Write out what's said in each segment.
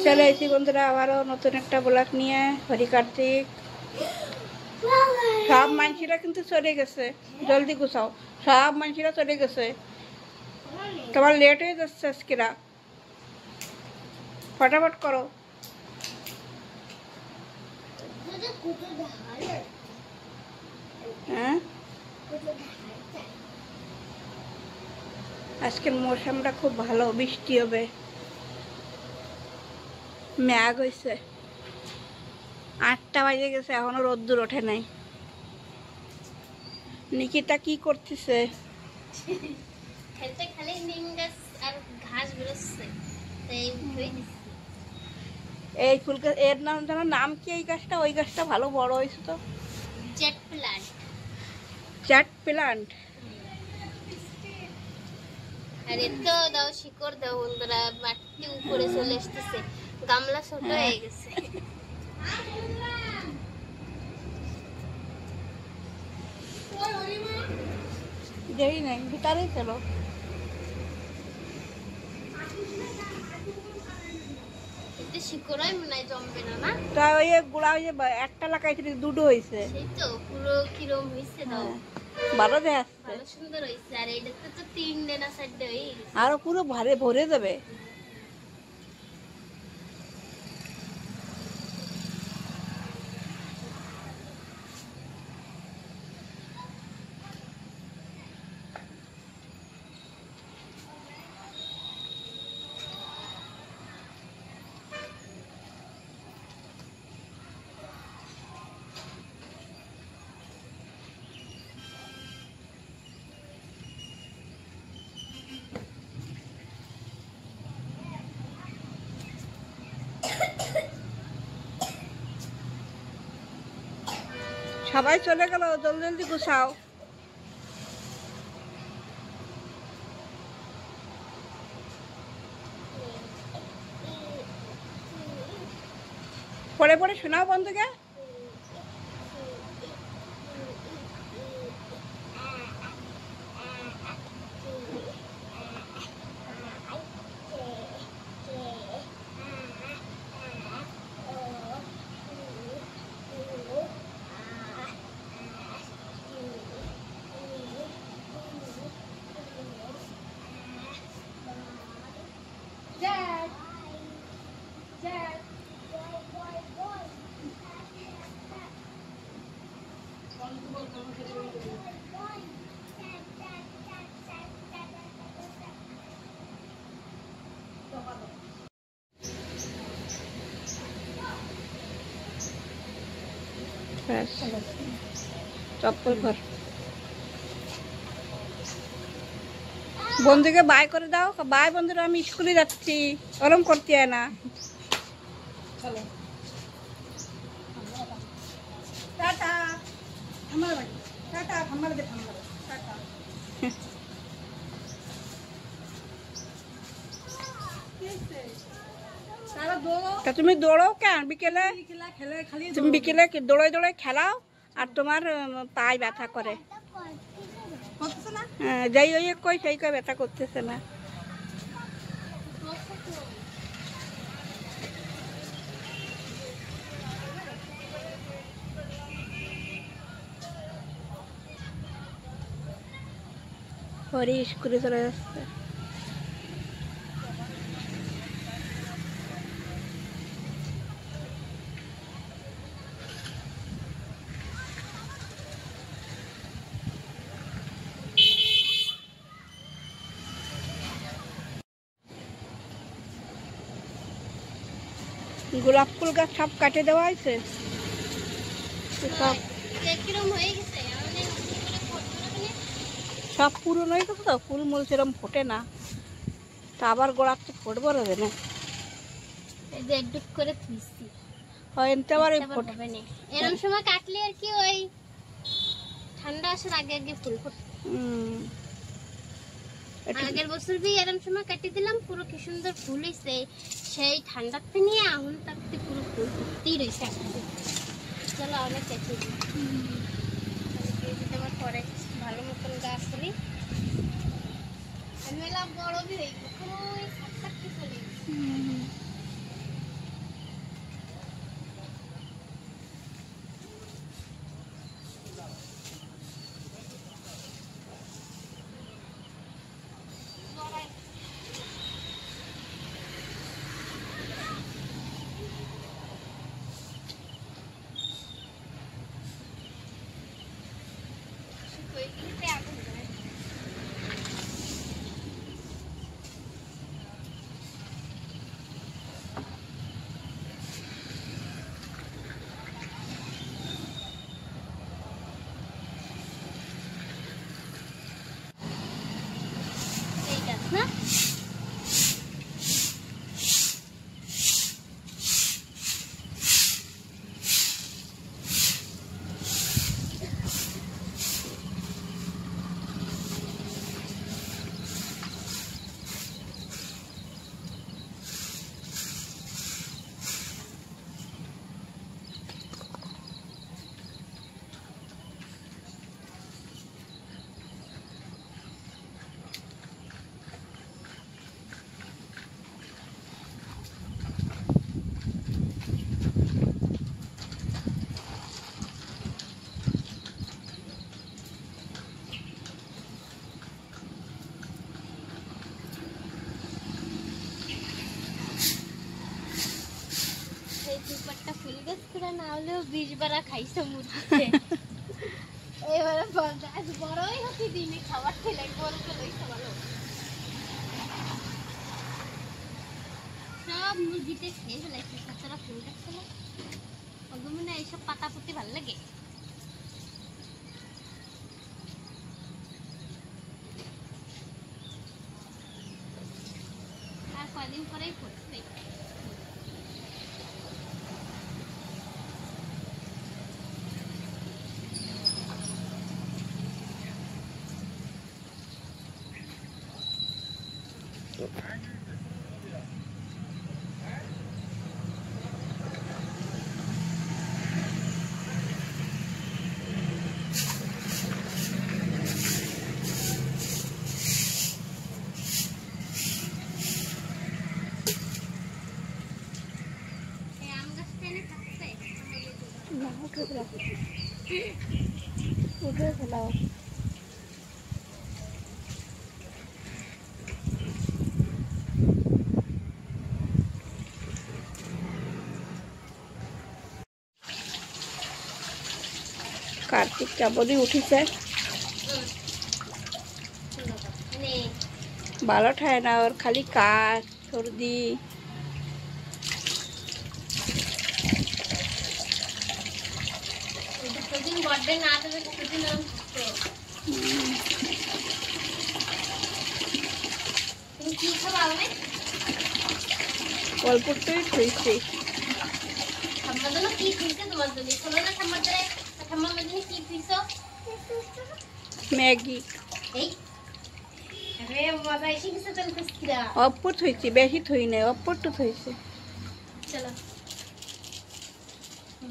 চলে এসেছি বন্ধুরা আবারও নতুন একটা ব্লগ নিয়ে। হরি কার্তিক। সব মানুষেরা কিন্তু চলে গেছে, জলদি গুছাও। সব মানুষেরা চলে গেছে, তোমার লেট হয়ে যাচ্ছে আজকেরা, ফটাফট করো। হ্যাঁ, আজকের মৌসুমটা খুব ভালো, বৃষ্টি হবে, মেঘ হয়েছে। 8টা বাজে গেছে, এখনো রোদ্দুর ওঠে নাই। নিকিতা কি করতেছে? এই ফুল গাছ এর নাম জানো? নাম কি এই গাছটা? ওই গাছটা ভালো বড় হয়েছে তো। Jade plant. Jade plant. আরে তো দাও, শিকড় দাও বন্ধুরা, মাটি উপরে চলে আসতেছে, গামলা ছোট হয়ে গেছে। দেরি নেই, ভিতরেই চলো। এতে শিকড়ই মনে হয় জমবে না, না? তা ওই গুড়া ওই যে একটা লাগাইছিল, দুটো হয়েছে। সেই তো পুরো কিরম হয়েছে দাও। ভালো দেখাচ্ছে, ভালো সুন্দর হয়েছে। আর এইটাতে তো 3 না 4 হয়ে গেছে। আরো পুরো ভরে যাবে। সবাই চলে গেল, জলদি জলদি গুছাও। পড়ে পড়ে শোনাও বন্ধুকে। চপ্পল ঘর বন্ধুকে বাই করে দাও। বাই বন্ধুরা, আমি স্কুলে যাচ্ছি, ওরম করতে হয় না। টাটা, আমার বাড়ি। টাটা, ঠাম্মার দে, ঠাম্মার টাটা। তা তুমি দৌড়ো কেন বিকেলে? তুমি বিকেলে দৌড়াই দৌড়াই খেলাও, আর তোমার পায়ে ব্যথা করে। যাই ওই কই সেই কই ব্যথা করতেছে না। পরে স্কুলে চলে যাচ্ছে। গোলাপ ফুল গাছ সব কাটে দেওয়া হয়েছে, সব পুরনো হয়ে গেছে তো, ফুল মূল সেরকম ফোটে না। তা আবার গোলাপ তো ফুটবো হবে না। এরকম সময় কাটলে আর কি ওই ঠান্ডা আসার আগে আগে ফুল ফোটে। আগের বছর বি এরকম সময় কেটে দিলাম, পুরো কি সুন্দর ফুল হয়েছে। সেই ঠান্ডাতে নিয়ে এখন থাকতে পুরো ফুল ফুটতেই রয়েছে। চলো অনেক কেটে দিই, আমার পরে ভালো মতন গাছ করি। আমি এলাম বড় বি হয়ে গেছে। বাচ্চারা না হলেও 20 বার খাইছে মুরগিতে। এবারে বড়ই হচ্ছে দিনে খাবার খেলে বড় খেলে ভালো। সব মুরগিতে খেয়ে ফেলাইছে, বাচ্চারা ফুল দেখছিল। ওগুলো মানে এইসব পাতা পুঁতি ভালো লাগে। আর কয়দিন পরেই পড়ছে। উঠে ফেলাও। কার্তিক কেবলই উঠিছে, ভালো ঠায় না ওর, খালি কাশ সর্দি। অল্পটাই থইছে। ম্যাগি অপ্পর থইছে, বেশি থই নাই, অপ্পরটা থইছে। চলো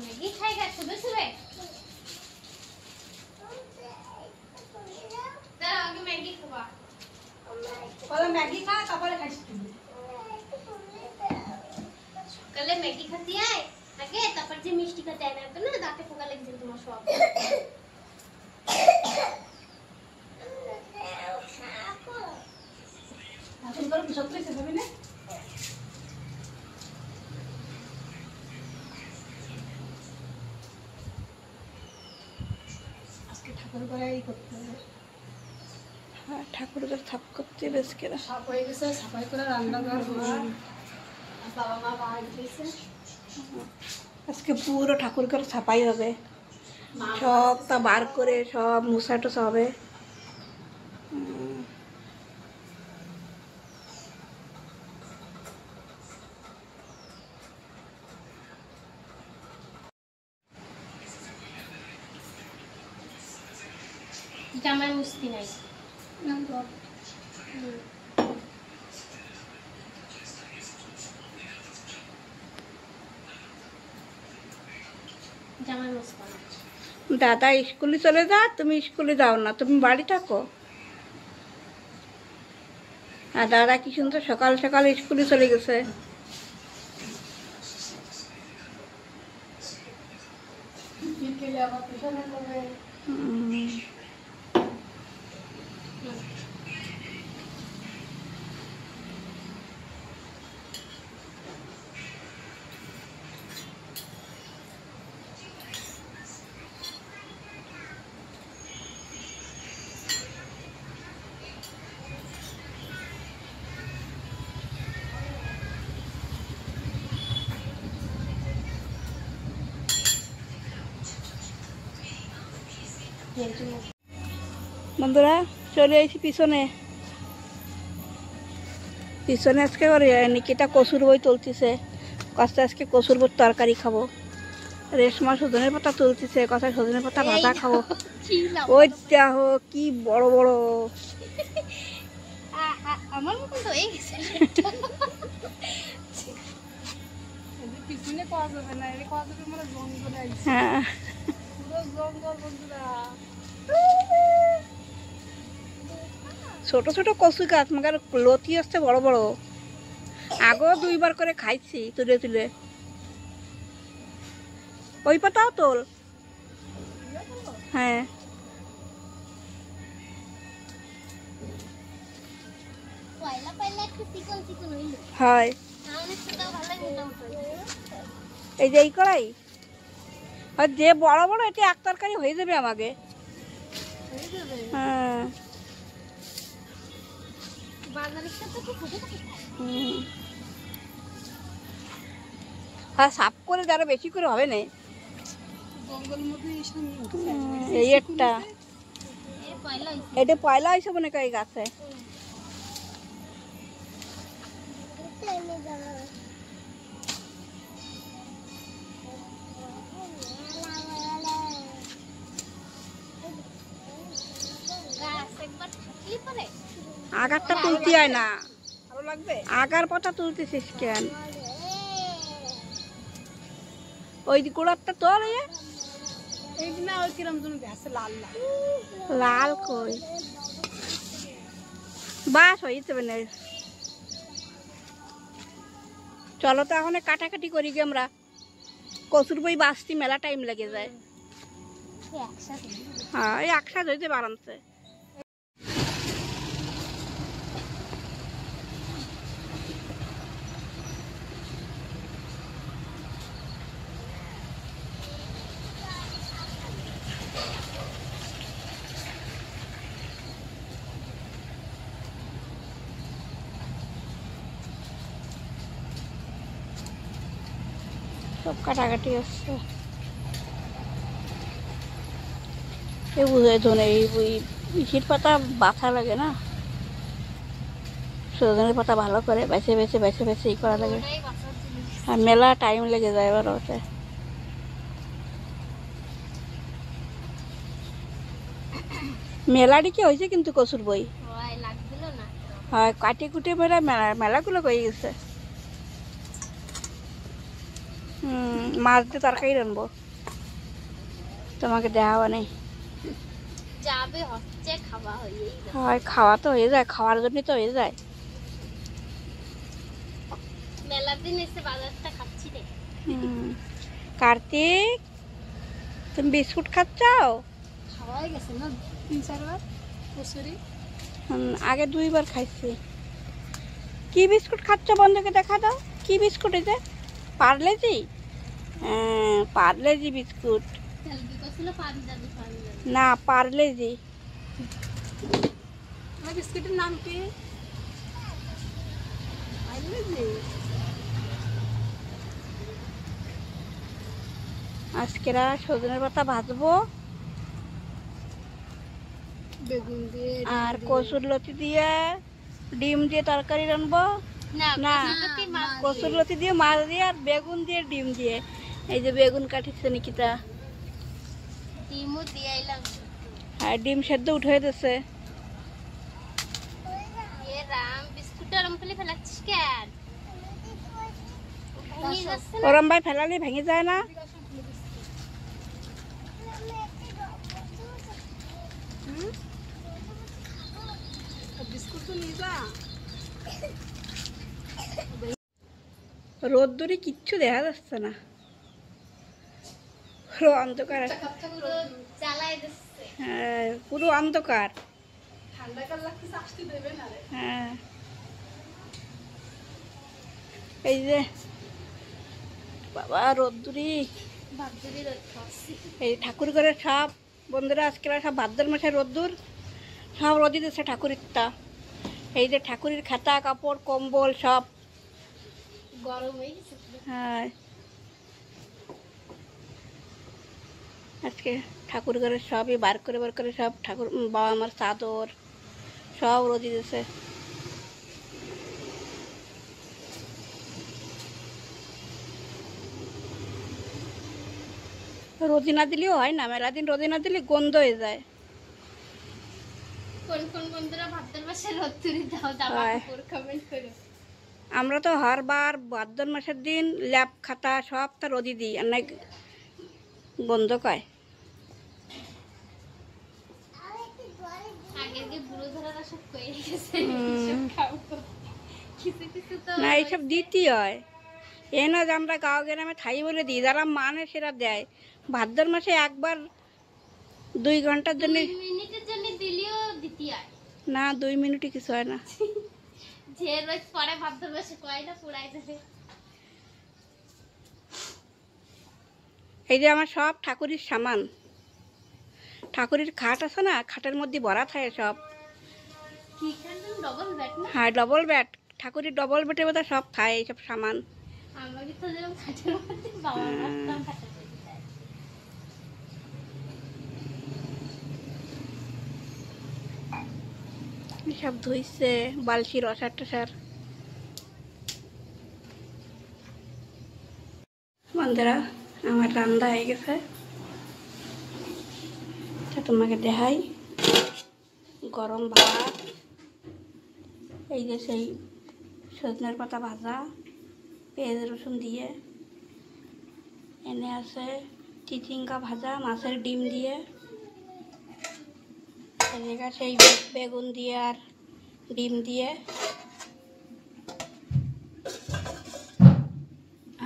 ম্যাগি খাই গা সুবে সুবে। দাও আগে ম্যাগি খাবা। পরে ম্যাগি খা, তারপরে খাইস তুমি। সকালে ম্যাগি খাতি আয় আগে, তারপর যে মিষ্টি খেতে আয় না তো না, দাঁতে পোকা লেগেছে তোমার সব। এখন করে কি সত্যি খাবি না? আজকে ঠাকুর করে এই করতে হবে। হ্যাঁ, ঠাকুর করে থাপ করতে বেশ কেনা সাফ হয়ে গেছে, সাফাই করে রান্নাঘর ঘর বাবা মা বাড়ি গেছে। আজকে পুরো ঠাকুর করে ছাপাই হবে, সবটা বার করে সব মুছা টুসা হবে। জামাই মুস্তি নাই, জামাই মুস্তা না। দাদা স্কুলে চলে যা, তুমি স্কুলে যাও না, তুমি বাড়ি থাকো। আর দাদা কি সুন্দর সকাল সকাল স্কুলে চলে গেছে। বন্ধুরা চলে এসেছি পিছনে। পিছনে আজকে নিকিতা কচুর বই তুলতেছে, কষ্ট আজকে কচুর বই তরকারি খাবো। রেশমা সজনের পাতা তুলতেছে, কথা সজনের পাতা ভাজা খাবো। ওই দেখো কি বড় বড়। আমার মতন তো হয়ে গেছে। পিছনে কওয়া যাবে না, এটা কওয়া যাবে মানে জঙ্গলে আইছে। হ্যাঁ পুরো জঙ্গল বন্ধুরা। ছোট ছোট কচু গাছ, মগার লতি আসছে বড় বড়। আগেও 2 বার করে খাইছি তুলে তুলে। ওই পাতাও তোল। হ্যাঁ পয়লা পয়লা একটু চিকন চিকন হইলো। হয় তাহলে সেটাও ভালো মোটামুটি। এই যে এই কড়াই আর যে বড় বড় এটা এক তরকারি হয়ে যাবে আমাকে। হ্যাঁ আর সাফ করে যারা বেশি করে হবে না। এই একটা এটা পয়লা হয়েছে মনে করি গাছে। আগারটা তুলতে হয় না, আগার পাতা তুলতেছিস কেন? ওই গোড়ারটা তোর লাল কই বাস হয়ে যাবে না। চলো তো এখন কাটাকাটি করি গে আমরা। কচুর বই বাঁচতে মেলা টাইম লেগে যায়। হ্যাঁ এই একসাথে হইতে আরামসে। সব কাটাকাটি হচ্ছে। এই বুঝাই তো না, এই ইসির পাতা বাছা লাগে না, সজনের পাতা ভালো করে বেছে বেছে বেছে বেছে ই করা লাগে। আর মেলা টাইম লেগে যায় এবার ওতে। মেলাটি কি হয়েছে কিন্তু কচুর বই হয় কাটি কুটে মেলা মেলাগুলো হয়ে গেছে। মাছ দিয়ে তরকারি রানবো, তোমাকে দেওয়া নেই। হয় খাওয়া তো হয়ে যায়, খাওয়ার জন্য তো হয়ে যায়। কার্তিক তুমি বিস্কুট খাচ্ছাও? আগে 2 বার খাইছি। কি বিস্কুট খাচ্ছ বন্ধুকে দেখা দাও। কি বিস্কুট এটা? পার্লেজি? হ্যাঁ পার্লেজি বিস্কুট না, পার্লেজি। বিস্কুটের নাম কি? আজকে সজনের পাতা ভাজবো আর কচুর লতি দিয়ে ডিম দিয়ে তরকারি রানবো। না কচুর লতি দিয়ে মাছ দিয়ে আর বেগুন দিয়ে ডিম দিয়ে। এই যে বেগুন কাটিছে নিকিতা, হ্যাঁ ডিম সেদ্ধ উঠে দিচ্ছে। ওরম ভাই ফেলালে ভেঙে যায় না। রোদ্দুরে কিচ্ছু দেখা যাচ্ছে না, পুরো অন্ধকার। হ্যাঁ পুরো অন্ধকার। হ্যাঁ এই যে বাবা রোদ্দুরি, এই ঠাকুর ঘরের সব বন্ধুরা আজকে সব ভাদ্র মাসে রোদ্দুর সব রোদি দিচ্ছে ঠাকুরেরটা। এই যে ঠাকুরের খাতা কাপড় কম্বল সব গরম হয়ে গেছে। হ্যাঁ আজকে ঠাকুর ঘরের সবই বার করে সব ঠাকুর বাবা আমার চাদর সব রোদি দিচ্ছে। রোদি না দিলেও হয় না, মেলা দিন রোদি না দিলে গন্ধ হয়ে যায়। আমরা তো হরবার ভাদ্র মাসের দিন ল্যাপ খাতা সব তো রোদি দিই, আর নাই গন্ধ কয়। না এইসব দিতেই হয়, এ না যে আমরা গাঁও গ্রামে থাই বলে দিই, যারা মানে সেরা দেয়। ভাদ্র মাসে একবার 2 ঘন্টার জন্য না, 2 মিনিটই কিছু হয় না। এই যে আমার সব ঠাকুরের সামান, ঠাকুরের খাট আছে না, খাটের মধ্যে ভরা থাকে সব। হ্যাঁ ডবল বেড, ঠাকুরের ডবল বেডের মধ্যে সব খায় এইসব সামান। সব ধুইছে বালতির অসার টসার। বন্ধুরা আমার রান্না হয়ে গেছে, তোমাকে দেখাই। গরম ভাত, এই যে সেই সজনের পাতা ভাজা পেঁয়াজ রসুন দিয়ে, এনে আছে চিচিঙ্গা ভাজা মাছের ডিম দিয়ে, এদিকে সেই বেগুন দিয়ে আর ডিম দিয়ে,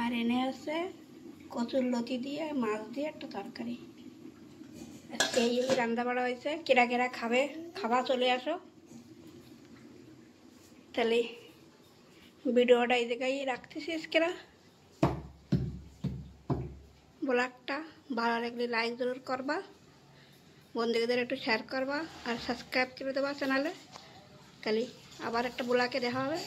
আর এনে আছে কচুর লতি দিয়ে মাছ দিয়ে একটা তরকারি। এই রান্না বাড়া হয়েছে। কেরা কেরা খাবে, খাওয়া চলে আসো। তাহলে ভিডিওটা এই জায়গায় রাখতেছি আজকেরা। ব্লগটা ভালো লাগলে লাইক জরুর করবা, বন্ধুদের একটু শেয়ার করবা আর সাবস্ক্রাইব করে দেবা চ্যানেলে। তাহলে আবার একটা ব্লগে দেখা হবে।